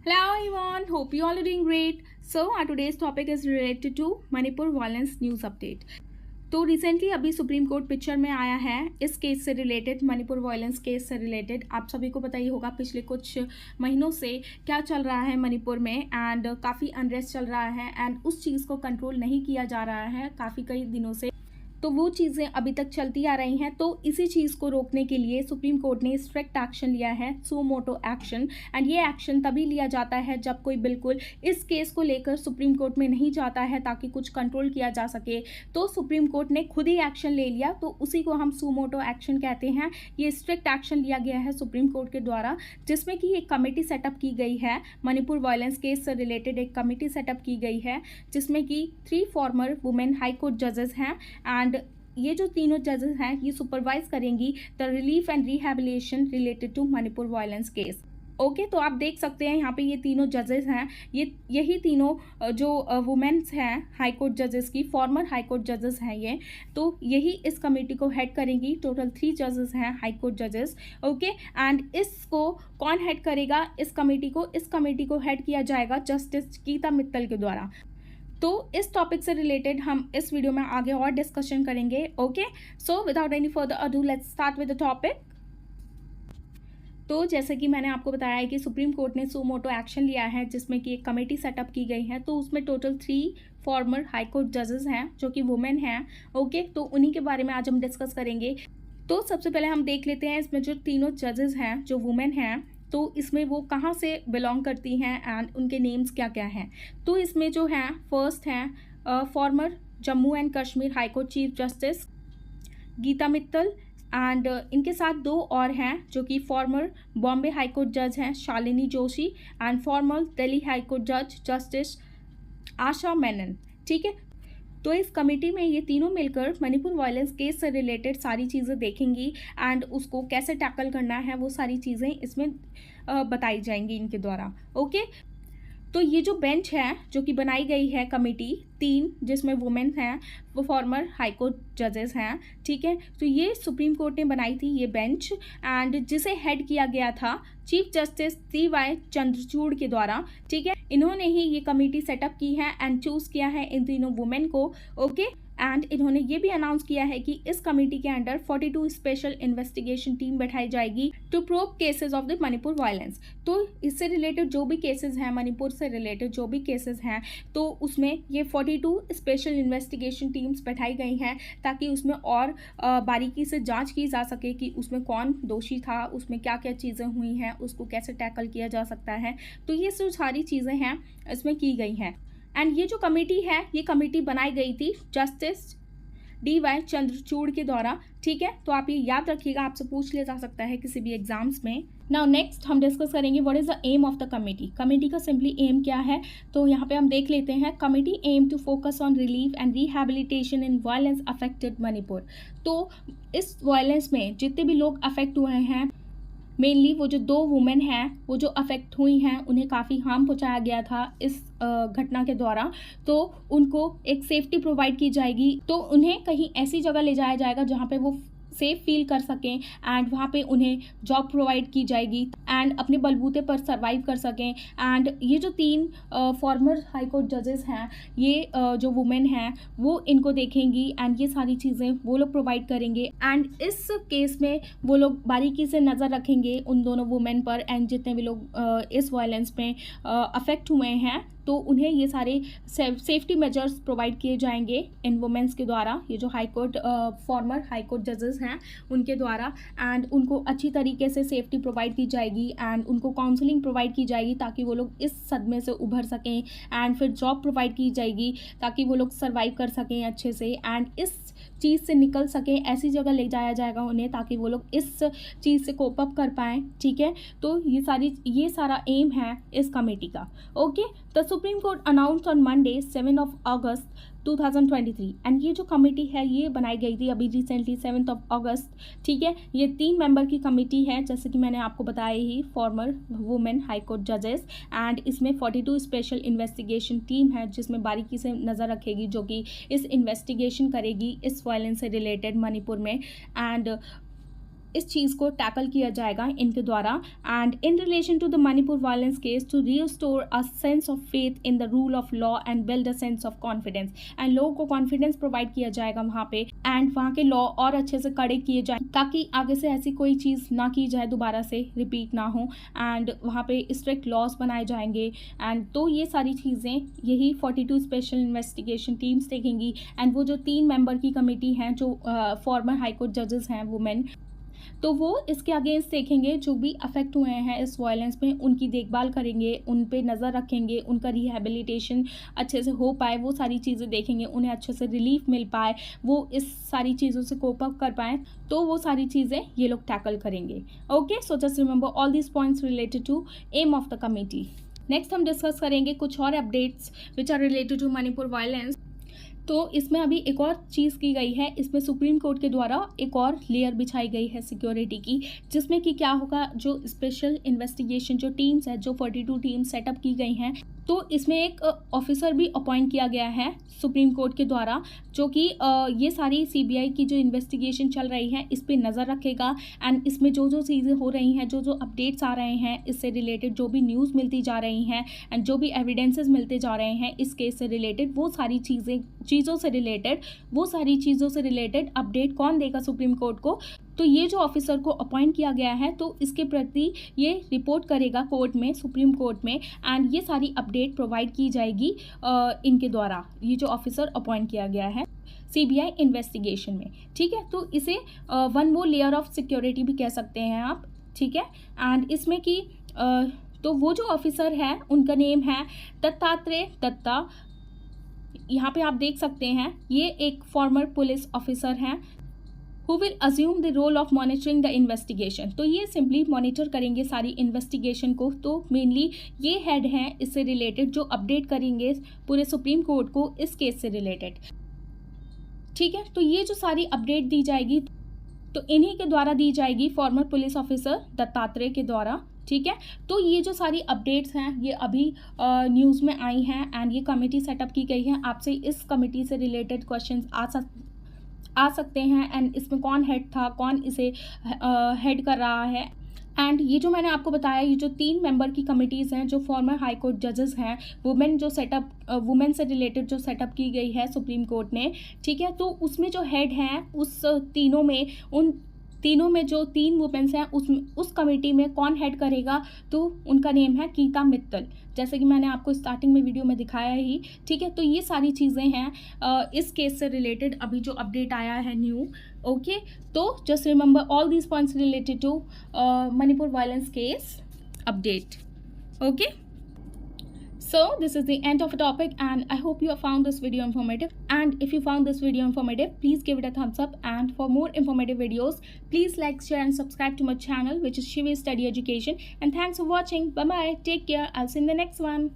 Hello everyone, hope you all are doing great. So our today's topic is related to Manipur violence news update. तो recently अभी supreme court picture में आया है इस case से related, Manipur violence case से related. आप सभी को पता ही होगा पिछले कुछ महीनों से क्या चल रहा है मणिपुर में, एंड काफ़ी अनरेस्ट चल रहा है एंड उस चीज़ को कंट्रोल नहीं किया जा रहा है काफ़ी कई दिनों से। तो वो चीज़ें अभी तक चलती आ रही हैं। तो इसी चीज़ को रोकने के लिए सुप्रीम कोर्ट ने स्ट्रिक्ट एक्शन लिया है, सो मोटो एक्शन। एंड ये एक्शन तभी लिया जाता है जब कोई बिल्कुल इस केस को लेकर सुप्रीम कोर्ट में नहीं जाता है ताकि कुछ कंट्रोल किया जा सके। तो सुप्रीम कोर्ट ने खुद ही एक्शन ले लिया, तो उसी को हम सो मोटो एक्शन कहते हैं। ये स्ट्रिक्ट एक्शन लिया गया है सुप्रीम कोर्ट के द्वारा, जिसमें कि एक कमेटी सेटअप की गई है। मणिपुर वायलेंस केस से रिलेटेड एक कमेटी सेटअप की गई है जिसमें कि 3 फॉर्मर वुमेन हाई कोर्ट जजेस हैं। एंड ये जो तीनों जजेस हैं ये सुपरवाइज करेंगी the relief and rehabilitation related to Manipur violence case. Okay, तो आप देख सकते हैं यहाँ पे ये तीनों जजेस हैं, यही तीनों जो वुमेन्स हैं हाई कोर्ट जजेस की, फॉर्मर हाई कोर्ट जजेस हैं ये। तो यही इस कमेटी को हेड करेंगी। टोटल 3 जजेस हैं हाई कोर्ट जजेस। ओके, एंड इसको कौन हेड करेगा इस कमेटी को? इस कमेटी को हेड किया जाएगा जस्टिस गीता मित्तल के द्वारा। तो इस टॉपिक से रिलेटेड हम इस वीडियो में आगे और डिस्कशन करेंगे। Okay, so without any further ado let's start with the topic. तो जैसे कि मैंने आपको बताया है कि सुप्रीम कोर्ट ने सो मोटो एक्शन लिया है जिसमें कि एक कमेटी सेटअप की गई है। तो उसमें टोटल 3 फॉर्मर हाई कोर्ट जजेस हैं जो कि वुमेन हैं। ओके, तो उन्हीं के बारे में आज हम डिस्कस करेंगे। तो सबसे पहले हम देख लेते हैं इसमें जो तीनों जजेस हैं जो वुमेन हैं, तो इसमें वो कहाँ से बिलोंग करती हैं एंड उनके नेम्स क्या क्या हैं। तो इसमें जो हैं फर्स्ट हैं former Jammu and Kashmir high court chief justice Gita Mittal, and इनके साथ 2 और हैं जो कि फॉर्मर बॉम्बे हाई कोर्ट जज हैं Shalini Joshi, and farmer Delhi high court जज जस्टिस आशा मेनन। ठीक है, तो इस कमेटी में ये तीनों मिलकर मणिपुर वायलेंस केस से रिलेटेड सारी चीज़ें देखेंगी एंड उसको कैसे टैकल करना है वो सारी चीज़ें इसमें बताई जाएंगी इनके द्वारा। ओके, तो ये जो बेंच है जो कि बनाई गई है कमेटी 3 जिसमें वुमेन हैं वो फॉर्मर हाई कोर्ट जजेस हैं। ठीक है, तो ये सुप्रीम कोर्ट ने बनाई थी ये बेंच, एंड जिसे हेड किया गया था चीफ जस्टिस TY चंद्रचूड़ के द्वारा। ठीक है, इन्होंने ही ये कमेटी सेटअप की है एंड चूज किया है इन तीनों वुमेन को। ओके, एंड इन्होंने ये भी अनाउंस किया है कि इस कमेटी के अंडर 42 स्पेशल इन्वेस्टिगेशन टीम बैठाई जाएगी to probe cases of the Manipur violence. तो इससे रिलेटेड जो भी केसेस हैं, मणिपुर से रिलेटेड जो भी केसेस हैं, तो उसमें ये 42 स्पेशल इन्वेस्टिगेशन टीम्स बैठाई गई हैं ताकि उसमें और बारीकी से जांच की जा सके कि उसमें कौन दोषी था, उसमें क्या क्या चीज़ें हुई हैं, उसको कैसे टैकल किया जा सकता है। तो ये जो सारी चीज़ें हैं इसमें की गई हैं। एंड ये जो कमेटी है ये कमेटी बनाई गई थी जस्टिस DY चंद्रचूड़ के द्वारा। ठीक है, तो आप ये याद रखिएगा, आपसे पूछ लिया जा सकता है किसी भी एग्जाम्स में। नाउ नेक्स्ट हम डिस्कस करेंगे what is the aim of the committee. Committee का सिंपली एम क्या है, तो यहाँ पे हम देख लेते हैं। Committee aim to focus on relief and rehabilitation in violence affected Manipur. तो इस वायलेंस में जितने भी लोग अफेक्ट हुए हैं, मेनली वो जो 2 वुमेन हैं वो जो अफेक्ट हुई हैं, उन्हें काफ़ी हार्म पहुंचाया गया था इस घटना के द्वारा। तो उनको एक सेफ्टी प्रोवाइड की जाएगी, तो उन्हें कहीं ऐसी जगह ले जाया जाएगा जहाँ पे वो सेफ फील कर सकें, एंड वहाँ पे उन्हें जॉब प्रोवाइड की जाएगी एंड अपने बलबूते पर सर्वाइव कर सकें। एंड ये जो 3 फॉर्मर हाई कोर्ट जजेस हैं, ये जो वुमेन हैं वो इनको देखेंगी एंड ये सारी चीज़ें वो लोग प्रोवाइड करेंगे। एंड इस केस में वो लोग बारीकी से नज़र रखेंगे उन दोनों वुमेन पर, एंड जितने भी लोग इस वायलेंस में अफेक्ट हुए हैं तो उन्हें ये सारे सेफ्टी मेजर्स प्रोवाइड किए जाएंगे इन वुमेन्स के द्वारा, ये जो high court farmer high court जजेस हैं उनके द्वारा। एंड उनको अच्छी तरीके से सेफ्टी प्रोवाइड की जाएगी एंड उनको काउंसलिंग प्रोवाइड की जाएगी ताकि वो लोग इस सदमे से उभर सकें, एंड फिर जॉब प्रोवाइड की जाएगी ताकि वो लोग सर्वाइव कर सकें अच्छे से एंड इस चीज़ से निकल सकें। ऐसी जगह ले जाया जाएगा उन्हें ताकि वो लोग इस चीज़ से कोप अप कर पाएँ। ठीक है, तो ये सारा एम है इस कमेटी का। Okay, the supreme court announced on Monday 7 August 2023 and ये जो कमेटी है ये बनाई गई थी अभी रिसेंटली 7 अगस्त। ठीक है, ये 3 मेंबर की कमेटी है जैसे कि मैंने आपको बताया ही, फॉर्मर वुमेन हाई कोर्ट जजेस, एंड इसमें 42 स्पेशल इन्वेस्टिगेशन टीम है जिसमें बारीकी से नज़र रखेगी, जो कि इस इन्वेस्टिगेशन करेगी इस वायलेंस से रिलेटेड मणिपुर में। एंड इस चीज़ को टैकल किया जाएगा इनके द्वारा। And in relation to the Manipur violence case to restore a sense of faith in the rule of law and build a sense of confidence. And लोगों को कॉन्फिडेंस प्रोवाइड किया जाएगा वहाँ पे, एंड वहाँ के लॉ और अच्छे से कड़े किए जाए ताकि आगे से ऐसी कोई चीज़ ना की जाए, दोबारा से रिपीट ना हो। एंड वहाँ पे स्ट्रिक्ट लॉज बनाए जाएंगे। एंड तो ये सारी चीज़ें यही 42 स्पेशल इन्वेस्टिगेशन टीम्स देखेंगी। एंड वो जो 3 मेंबर की कमेटी हैं जो फॉर्मर हाईकोर्ट जजेस हैं वुमेन, तो वो इसके अगेंस्ट देखेंगे जो भी अफेक्ट हुए हैं इस वायलेंस में, उनकी देखभाल करेंगे, उन पे नज़र रखेंगे, उनका रिहेबिलिटेशन अच्छे से हो पाए, वो सारी चीज़ें देखेंगे, उन्हें अच्छे से रिलीफ मिल पाए, वो इस सारी चीज़ों से कोप अप कर पाएँ, तो वो सारी चीज़ें ये लोग टैकल करेंगे। Okay, so just remember all these points related to aim of the committee. Next हम डिस्कस करेंगे कुछ और updates which are related to Manipur violence. तो इसमें अभी एक और चीज़ की गई है, इसमें सुप्रीम कोर्ट के द्वारा एक और लेयर बिछाई गई है सिक्योरिटी की, जिसमें कि क्या होगा, जो स्पेशल इन्वेस्टिगेशन जो टीम्स है, जो 42 टीम्स सेटअप की गई हैं, तो इसमें एक ऑफिसर भी अपॉइंट किया गया है सुप्रीम कोर्ट के द्वारा, जो कि ये सारी सीबीआई की जो इन्वेस्टिगेशन चल रही है इस पर नज़र रखेगा। एंड इसमें जो जो चीज़ें हो रही हैं, जो जो अपडेट्स आ रहे हैं इससे रिलेटेड, जो भी न्यूज़ मिलती जा रही हैं एंड जो भी एविडेंसेस मिलते जा रहे हैं इस केस से रिलेटेड, वो सारी चीज़ों से रिलेटेड अपडेट कौन देगा सुप्रीम कोर्ट को, तो ये जो ऑफिसर को अपॉइंट किया गया है तो इसके प्रति ये रिपोर्ट करेगा कोर्ट में, सुप्रीम कोर्ट में। एंड ये सारी अपडेट प्रोवाइड की जाएगी इनके द्वारा, ये जो ऑफिसर अपॉइंट किया गया है सीबीआई इन्वेस्टिगेशन में। ठीक है, तो इसे one more layer of security भी कह सकते हैं आप। ठीक है, एंड इसमें कि तो वो जो ऑफिसर है उनका नेम है दत्तात्रेय दत्ता। यहाँ पे आप देख सकते हैं ये एक फॉर्मर पुलिस ऑफिसर हैं who will assume the role of monitoring the investigation। तो ये सिंपली मॉनिटर करेंगे सारी इन्वेस्टिगेशन को। तो मेनली ये हेड हैं इससे रिलेटेड जो अपडेट करेंगे पूरे सुप्रीम कोर्ट को इस केस से रिलेटेड। ठीक है, तो ये जो सारी अपडेट दी जाएगी तो इन्हीं के द्वारा दी जाएगी, फॉर्मर पुलिस ऑफिसर दत्तात्रेय के द्वारा। ठीक है, तो ये जो सारी अपडेट्स हैं ये अभी न्यूज़ में आई हैं एंड ये कमेटी सेटअप की गई है। आपसे इस कमेटी से रिलेटेड क्वेश्चंस आ सकते हैं। एंड इसमें कौन हेड था, कौन इसे हेड कर रहा है। एंड ये जो मैंने आपको बताया, ये जो 3 मेंबर की कमिटीज़ हैं जो फॉर्मर हाई कोर्ट जजेस हैं, वुमेन से रिलेटेड जो सेटअप की गई है सुप्रीम कोर्ट ने। ठीक है, तो उसमें जो हेड हैं उन तीनों में जो 3 वुमेन्स हैं उस कमेटी में कौन हेड करेगा, तो उनका नेम है गीता मित्तल, जैसे कि मैंने आपको स्टार्टिंग में वीडियो में दिखाया ही। ठीक है, तो ये सारी चीज़ें हैं इस केस से रिलेटेड अभी जो अपडेट आया है न्यू। ओके, तो just remember all these points related to Manipur violence case update. Okay, so this is the end of the topic and I hope you have found this video informative. And if you found this video informative, please give it a thumbs up, and for more informative videos please like, share and subscribe to my channel, which is Shivi Study Education. And thanks for watching. Bye bye, take care, I'll see you in the next one.